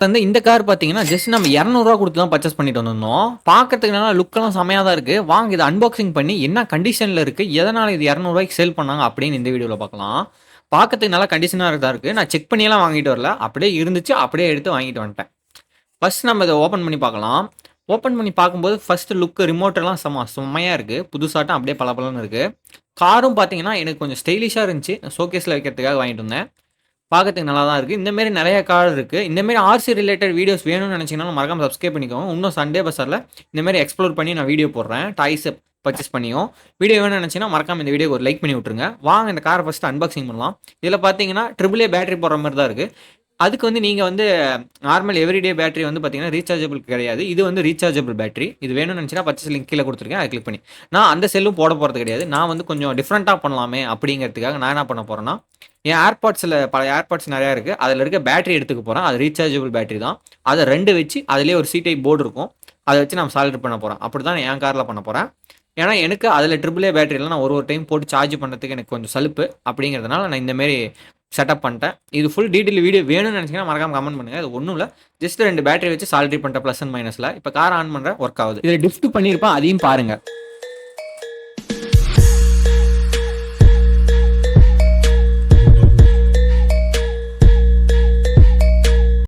வந்து இந்த கார் பார்த்தீங்கன்னா, ஜஸ்ட் நம்ம ரூ. 200 குடுத்து தான் பர்ச்சேஸ் பண்ணிட்டு வந்திருந்தோம். பார்க்கறதுக்கு நல்லா லுக்கெல்லாம் செமையா தான் இருக்கு. வாங்க இத அன்பாக்சிங் பண்ணி என்ன கண்டிஷன்ல இருக்கு? எதனால இது ரூ. 200க்கு சேல் பண்ணாங்க? அப்படின்னு இந்த வீடியோல பார்க்கலாம். பார்க்கறதுக்கு நல்லா கண்டிஷனா தான் இருக்கு. நான் செக் பண்ணியெல்லாம் வாங்கிட்டு வரல. அப்படியே இருந்துச்சு. அப்படியே எடுத்து வாங்கிட்டு வந்துட்டேன். ஃபர்ஸ்ட் நம்ம இத ஓப்பன் பண்ணி பார்க்கலாம். ஓப்பன் பண்ணி பார்க்கும்போது ஃபர்ஸ்ட் லுக் ரிமோட் எல்லாம் செம்மையா இருக்கு. புதுசாட்டம் அப்படியே பளபளன்னு இருக்கு. காரும் பார்த்தீங்கன்னா, எனக்கு கொஞ்சம் ஸ்டைலிஷா இருந்துச்சு. ஷோகேஸ்ல வைக்கிறதுக்காக வாங்கிட்டு வந்தேன். பார்க்கறதுக்கு நல்லா தான் இருக்கு. இந்த மாரி நெறைய கார் இருக்கு. இந்த மாரி ஆர்சி ரிலேட்டட் வீடியோஸ் வேணும்னு நெனச்சீங்கன்னா, மறக்காம சப்ஸ்கிரைப் பண்ணிக்கோங்க. இன்னும் சண்டே பஜார்ல இந்த மாரி எக்ஸ்ப்ளோர் பண்ணி நான் வீடியோ போடுறேன். டாய்ஸ் பர்ச்சேஸ் பண்ணியும். வீடியோ வேணும்னு நெனச்சீங்கன்னா, மறக்காம இந்த வீடியோக்கு ஒரு லைக் பண்ணி விட்டுருங்க. வாங்க இந்த கார ஃபர்ஸ்ட் அன்பாக்சிங் பண்ணலாம். இதுல பார்த்தீங்கன்னா, AAA பேட்டரி போடுற மாரி தான் இருக்கு. அதுக்கு வந்து நீங்க வந்து நார்மல் எவரிடே பேட்டரி வந்து பார்த்தீங்கன்னா, ரீசார்ஜபிள் கிடையாது. இது வந்து ரீசார்ஜபிள் பேட்டரி. இது வேணும்னு நெனச்சீங்கன்னா, பர்ச்சேஸ் லிங்க் கீழ குடுத்துருக்கேன். அத கிளிக் பண்ணி நான் அந்த செல்லும் போட போறது கிடையாது. நான் வந்து கொஞ்சம் டிஃபரெண்ட்டா பண்ணலாமே அப்படிங்கிறதுக்காக நான் என்ன பண்ண போறேன்னா, என் ஏர்பாட்ஸ்ல பல ஏர்பாட்ஸ் நெறையா இருக்கு. அதுல இருக்க பேட்டரி எடுத்துக்க போறேன். அது ரீசார்ஜபிள் பேட்டரி தான். அத 2 வச்சு அதிலேயே ஒரு சி டைப் போர்டு இருக்கும். அத வச்சு நான் சாலிடர் பண்ண போறேன். அப்படிதான் என் கார்ல பண்ண போறேன். ஏன்னா, எனக்கு அதுல AAA பேட்டரில நான் ஒரு டைம் போட்டு சார்ஜ் பண்றதுக்கு எனக்கு கொஞ்சம் சலுப்பு. அப்படிங்கிறதுனால நான் இந்த மாரி செட்டப் பண்ணிட்டேன். இது ஃபுல் டீடெயில் வீடியோ வேணும்னு நெனச்சீங்கன்னா, மறக்காம கமெண்ட் பண்ணுங்க. இது ஒண்ணும் இல்ல. ஜஸ்ட் 2 பேட்டரி வச்சு சாலிடரி பண்ணிட்டேன் பிளஸ் அண்ட் மைனஸ்ல. இப்ப கார் ஆன் பண்றேன். வொர்க் ஆகுது. இதுல டிஃப்ட் பண்ணியிருப்பேன். அதையும் பாருங்க.